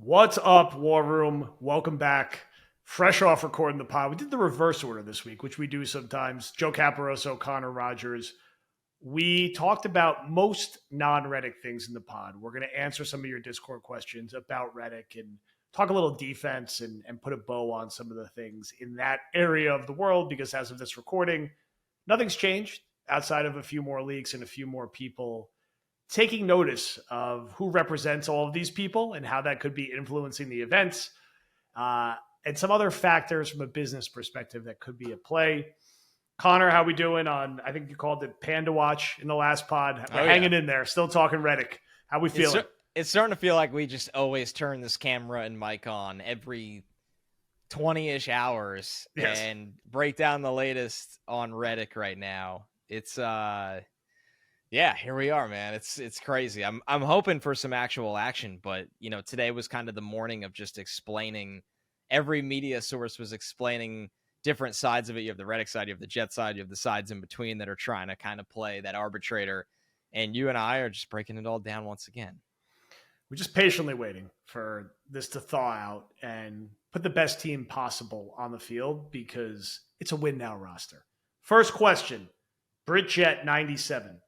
What's up, War Room? Welcome back. Fresh off recording the pod. We did the reverse order this week, which we do sometimes. Joe Caporoso, Connor Rogers. We talked about most non-Reddick things in the pod. We're going to answer some of your Discord questions about Reddick and talk a little defense and put a bow on some of the things in that area of the world because as of this recording, nothing's changed outside of a few more leaks and a few more people taking notice of who represents all of these people and how that could be influencing the events and some other factors from a business perspective that could be at play. Connor, how we doing on, I think you called it Panda Watch in the last pod. We're hanging in there, still talking Reddick. How we feeling? It's starting to feel like we just always turn this camera and mic on every 20-ish hours and break down the latest on Reddick right now. It's yeah, here we are, man. It's crazy. I'm hoping for some actual action, but today was kind of the morning of just explaining. Every media source was explaining different sides of it. You have the Reddick side, you have the Jet side, you have the sides in between that are trying to kind of play that arbitrator. And you and I are just breaking it all down once again. We're just patiently waiting for this to thaw out and put the best team possible on the field because it's a win now roster. First question, BritJet 97.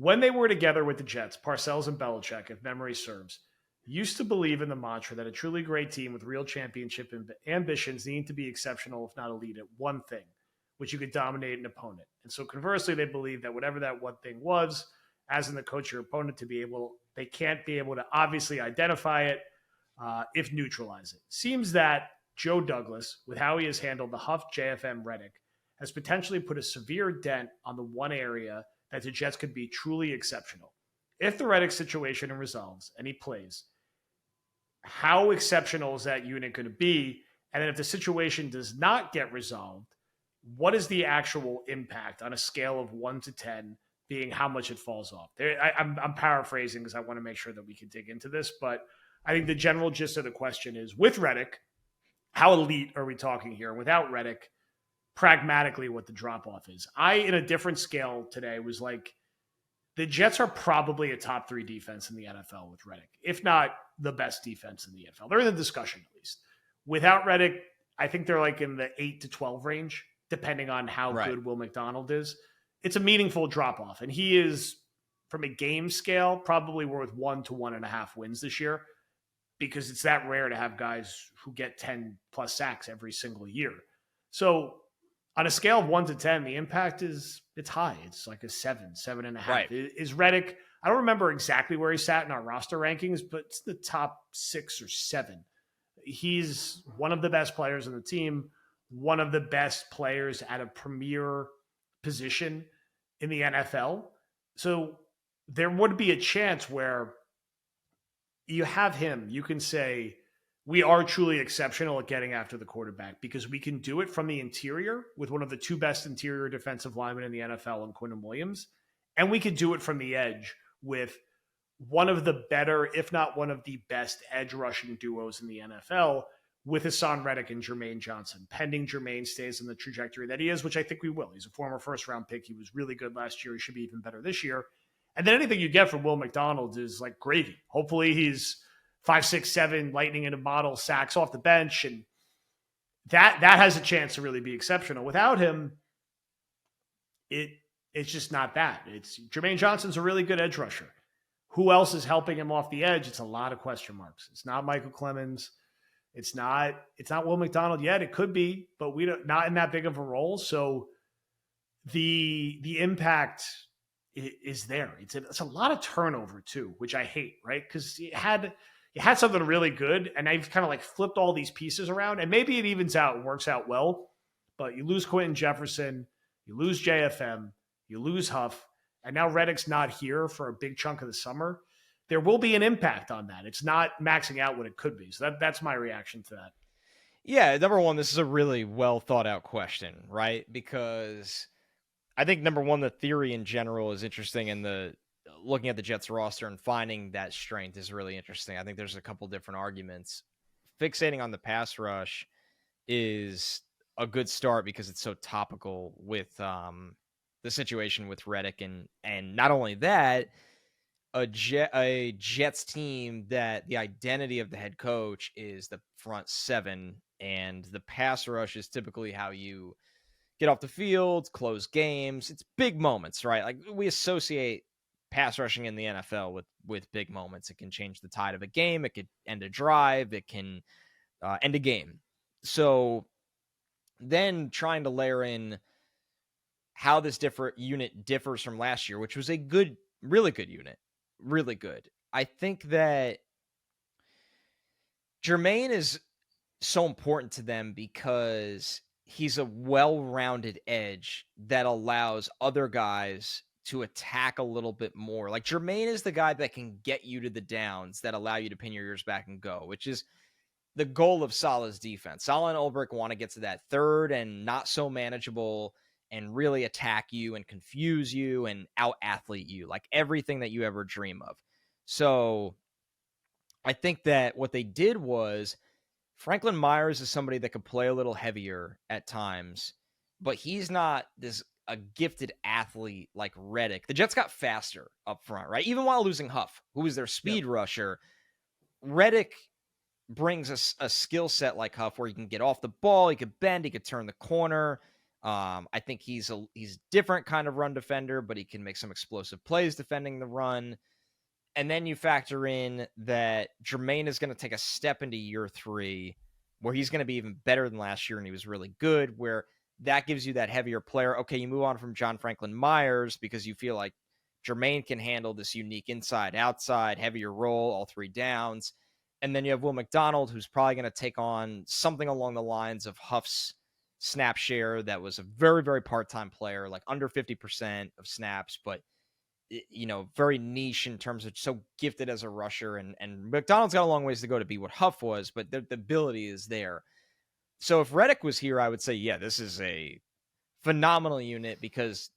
When they were together with the Jets, Parcells and Belichick, if memory serves, used to believe in the mantra that a truly great team with real championship ambitions need to be exceptional, if not elite, at one thing, which you could dominate an opponent. And so conversely, they believe that whatever that one thing was, as in the coach your opponent they can't be able to obviously identify it, if neutralize it. Seems that Joe Douglas, with how he has handled the Huff, JFM, Reddick, has potentially put a severe dent on the one area that the Jets could be truly exceptional. If the Reddick situation resolves and he plays, how exceptional is that unit going to be? And then if the situation does not get resolved, what is the actual impact on a scale of 1 to 10 being how much it falls off? I'm paraphrasing because I want to make sure that we can dig into this, but I think the general gist of the question is with Reddick, how elite are we talking here? Without Reddick, pragmatically what the drop-off is. I, in a different scale today, was like, the Jets are probably a top 3 defense in the NFL with Reddick, if not the best defense in the NFL. They're in the discussion, at least. Without Reddick, I think they're like in the 8 to 12 range, depending on how good Will McDonald is. It's a meaningful drop-off, and he is, from a game scale, probably worth 1 to 1.5 wins this year because it's that rare to have guys who get 10-plus sacks every single year. So on a scale of 1 to 10, the impact it's high. It's like a 7.5. Right. Is Reddick, I don't remember exactly where he sat in our roster rankings, but it's the top 6 or 7. He's one of the best players on the team, one of the best players at a premier position in the NFL. So there would be a chance where you have him, you can say, we are truly exceptional at getting after the quarterback because we can do it from the interior with one of the 2 best interior defensive linemen in the NFL in Quinnen Williams. And we could do it from the edge with one of the better, if not one of the best edge rushing duos in the NFL with Haason Reddick and Jermaine Johnson, pending Jermaine stays in the trajectory that he is, which I think we will. He's a former first-round pick. He was really good last year. He should be even better this year. And then anything you get from Will McDonald is like gravy. Hopefully he's 5, 6, 7 lightning in a bottle sacks off the bench. And that has a chance to really be exceptional. Without him, it's just not that. It's Jermaine Johnson's a really good edge rusher. Who else is helping him off the edge? It's a lot of question marks. It's not Michael Clemens. It's not Will McDonald yet. It could be, but we don't, not in that big of a role. So the impact is there. It's a lot of turnover too, which I hate, right? Because you had something really good, and I've kind of like flipped all these pieces around, and maybe it evens out, works out well, but you lose Quentin Jefferson, you lose JFM, you lose Huff, and now Reddick's not here for a big chunk of the summer. There will be an impact on that. It's not maxing out what it could be. So that's my reaction to that. Yeah, number one, this is a really well thought out question, right? Because I think number one, the theory in general is interesting, and looking at the Jets roster and finding that strength is really interesting. I think there's a couple different arguments. Fixating on the pass rush is a good start because it's so topical with the situation with Reddick, and not only that, a Jets team that the identity of the head coach is the front seven, and the pass rush is typically how you get off the field, close games. It's big moments, right? Like, we associate pass rushing in the NFL with big moments. It can change the tide of a game. It could end a drive. It can end a game. So then trying to layer in how this unit differs from last year, which was a really good unit. Really good. I think that Jermaine is so important to them because he's a well-rounded edge that allows other guys to attack a little bit more. Like, Jermaine is the guy that can get you to the downs that allow you to pin your ears back and go, which is the goal of Salah's defense. Salah and Ulbrich want to get to that third and not so manageable and really attack you and confuse you and out-athlete you, like everything that you ever dream of. So I think that what they did was Franklin Myers is somebody that could play a little heavier at times, but he's not a gifted athlete like Reddick. The Jets got faster up front, right? Even while losing Huff, who was their speed rusher. Reddick brings a skill set like Huff where he can get off the ball, he could bend, he could turn the corner. I think he's different kind of run defender, but he can make some explosive plays defending the run. And then you factor in that Jermaine is going to take a step into year 3 where he's going to be even better than last year, and he was really good, where that gives you that heavier player. Okay, you move on from John Franklin Myers because you feel like Jermaine can handle this unique inside-outside, heavier role, all 3 downs. And then you have Will McDonald, who's probably going to take on something along the lines of Huff's snap share that was a very, very part-time player, like under 50% of snaps, but very niche in terms of so gifted as a rusher. And McDonald's got a long ways to go to be what Huff was, but the ability is there. So if Reddick was here, I would say, yeah, this is a phenomenal unit because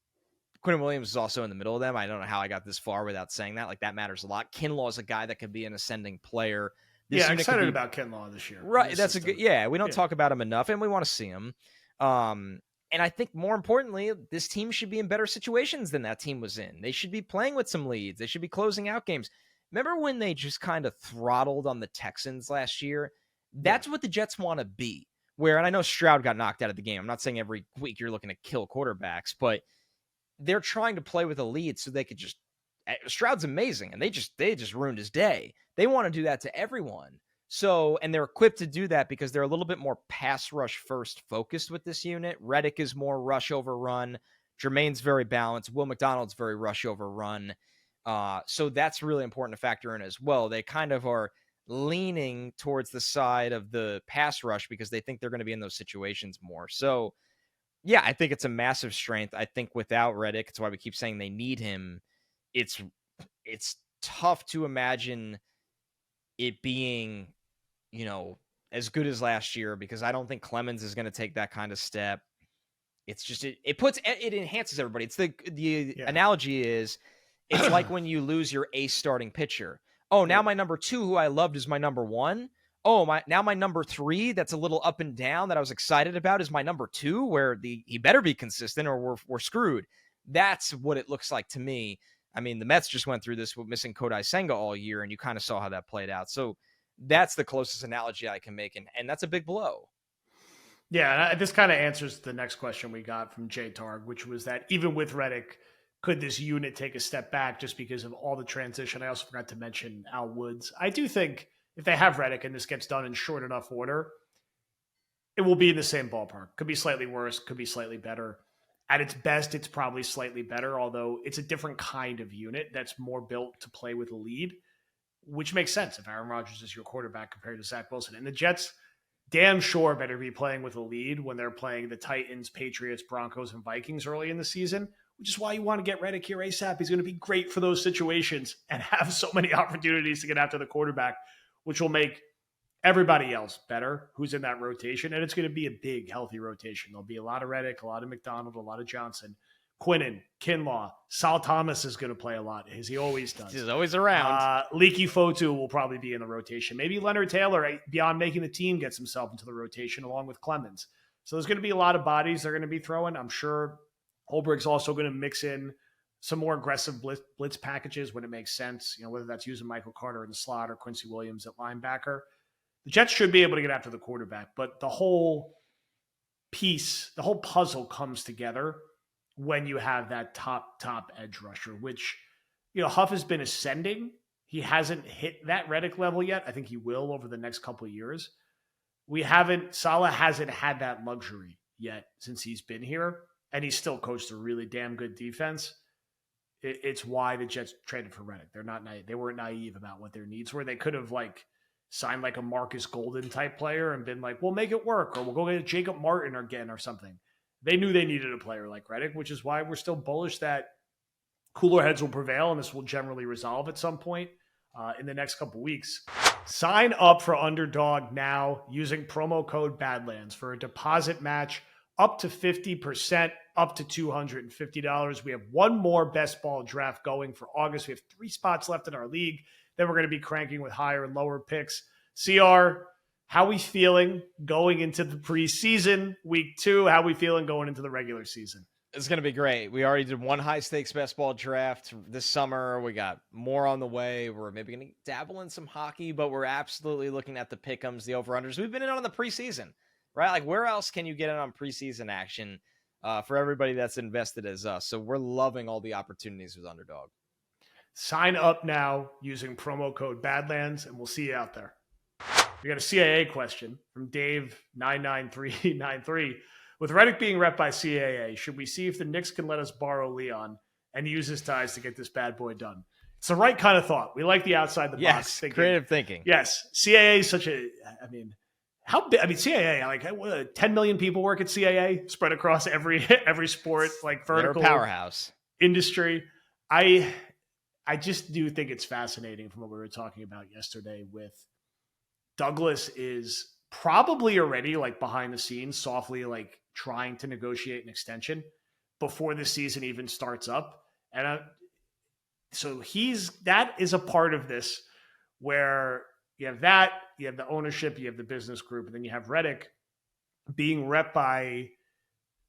Quinn Williams is also in the middle of them. I don't know how I got this far without saying that. Like, that matters a lot. Kinlaw is a guy that could be an ascending player. I'm excited about Kinlaw this year. Right. That's a good, we don't talk about him enough, and we want to see him. And I think more importantly, this team should be in better situations than that team was in. They should be playing with some leads. They should be closing out games. Remember when they just kind of throttled on the Texans last year? That's what the Jets want to be. And I know Stroud got knocked out of the game. I'm not saying every week you're looking to kill quarterbacks, but they're trying to play with a lead so they could just – Stroud's amazing, and they just ruined his day. They want to do that to everyone. So, and they're equipped to do that because they're a little bit more pass rush first focused with this unit. Reddick is more rush over run. Jermaine's very balanced. Will McDonald's very rush over run. So that's really important to factor in as well. They kind of are leaning towards the side of the pass rush because they think they're going to be in those situations more. So, yeah, I think it's a massive strength. I think without Reddick, it's why we keep saying they need him. It's tough to imagine it being as good as last year because I don't think Clemens is going to take that kind of step. It's just, it enhances everybody. It's the analogy is it's like when you lose your ace starting pitcher. Oh, now my number 2, who I loved, is my number 1. Oh, my number 3, that's a little up and down that I was excited about, is my number 2, where he better be consistent or we're screwed. That's what it looks like to me. I mean, the Mets just went through this with missing Kodai Senga all year, and you kind of saw how that played out. So that's the closest analogy I can make, and that's a big blow. Yeah, this kind of answers the next question we got from Jay Targ, which was that even with Reddick, could this unit take a step back just because of all the transition? I also forgot to mention Al Woods. I do think if they have Reddick and this gets done in short enough order, it will be in the same ballpark. Could be slightly worse, could be slightly better. At its best, it's probably slightly better, although it's a different kind of unit that's more built to play with a lead, which makes sense if Aaron Rodgers is your quarterback compared to Zach Wilson. And the Jets damn sure better be playing with a lead when they're playing the Titans, Patriots, Broncos, and Vikings early in the season, which is why you want to get Reddick here ASAP. He's going to be great for those situations and have so many opportunities to get after the quarterback, which will make everybody else better who's in that rotation. And it's going to be a big, healthy rotation. There'll be a lot of Reddick, a lot of McDonald, a lot of Johnson. Quinnen, Kinlaw, Sal Thomas is going to play a lot, as he always does. He's always around. Leaky Fotu will probably be in the rotation. Maybe Leonard Taylor, beyond making the team, gets himself into the rotation along with Clemens. So there's going to be a lot of bodies they're going to be throwing. I'm sure Holbrook's also going to mix in some more aggressive blitz packages when it makes sense, whether that's using Michael Carter in the slot or Quincy Williams at linebacker. The Jets should be able to get after the quarterback, but the whole puzzle comes together when you have that top edge rusher, which, Huff has been ascending. He hasn't hit that Reddick level yet. I think he will over the next couple of years. Saleh hasn't had that luxury yet since he's been here, and he's still coached a really damn good defense. It's why the Jets traded for Reddick. They're not naive. They weren't naive about what their needs were. They could have signed a Marcus Golden type player and been we'll make it work, or we'll go get Jacob Martin again or something. They knew they needed a player like Reddick, which is why we're still bullish that cooler heads will prevail and this will generally resolve at some point in the next couple weeks. Sign up for Underdog now using promo code Badlands for a deposit match up to 50%, up to $250. We have one more best ball draft going for August. We have 3 spots left in our league. Then we're going to be cranking with higher and lower picks. CR, how we feeling going into the preseason week 2? How we feeling going into the regular season? It's going to be great. We already did one high stakes best ball draft this summer. We got more on the way. We're maybe going to dabble in some hockey, but we're absolutely looking at the pick'ems, the over-unders. We've been in on the preseason, right? Where else can you get in on preseason action for everybody that's invested as us? So we're loving all the opportunities with Underdog. Sign up now using promo code Badlands, and we'll see you out there. We got a CAA question from Dave99393. With Reddick being rep by CAA, should we see if the Knicks can let us borrow Leon and use his ties to get this bad boy done? It's the right kind of thought. We like the outside the box thinking. Creative thinking. Yes. CAA is such a, how big? CAA, 10 million people work at CAA spread across every sport, vertical. They're a powerhouse industry. I just do think it's fascinating from what we were talking about yesterday with Douglas is probably already behind the scenes, softly trying to negotiate an extension before the season even starts up. And so that is a part of this where you have that, you have the ownership, you have the business group, and then you have Reddick being rep by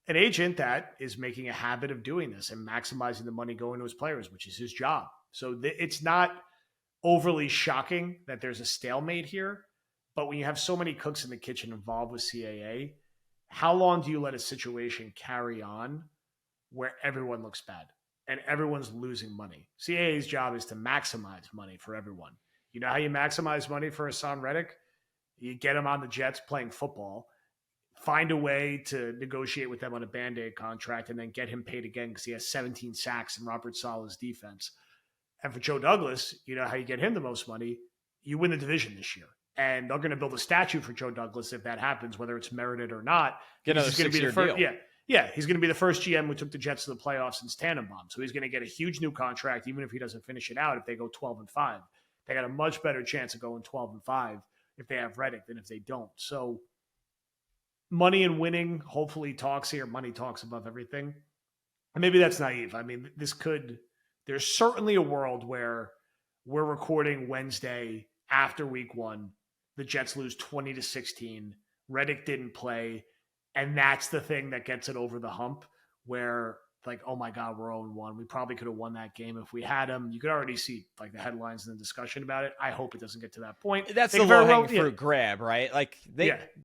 an agent that is making a habit of doing this and maximizing the money going to his players, which is his job. So it's not overly shocking that there's a stalemate here. But when you have so many cooks in the kitchen involved with CAA, how long do you let a situation carry on where everyone looks bad and everyone's losing money? CAA's job is to maximize money for everyone. You know how you maximize money for Haason Reddick? You get him on the Jets playing football, find a way to negotiate with them on a Band-Aid contract, and then get him paid again because he has 17 sacks in Robert Saleh's defense. And for Joe Douglas, you know how you get him the most money? You win the division this year. And they're going to build a statue for Joe Douglas if that happens, whether it's merited or not. Get another 6-year deal. Yeah, he's going to be the first GM who took the Jets to the playoffs since Tannenbaum. So he's going to get a huge new contract, even if he doesn't finish it out. If they go 12-5, they got a much better chance of going 12-5 if they have Reddick than if they don't. So money and winning hopefully talks here. Money talks above everything. And maybe that's naive. There's certainly a world where we're recording Wednesday after week 1. The Jets lose 20-16. Reddick didn't play. And that's the thing that gets it over the hump where oh my God, we're 0-1. We probably could have won that game if we had him. You could already see the headlines and the discussion about it. I hope it doesn't get to that point. That's the low-hanging fruit grab, right?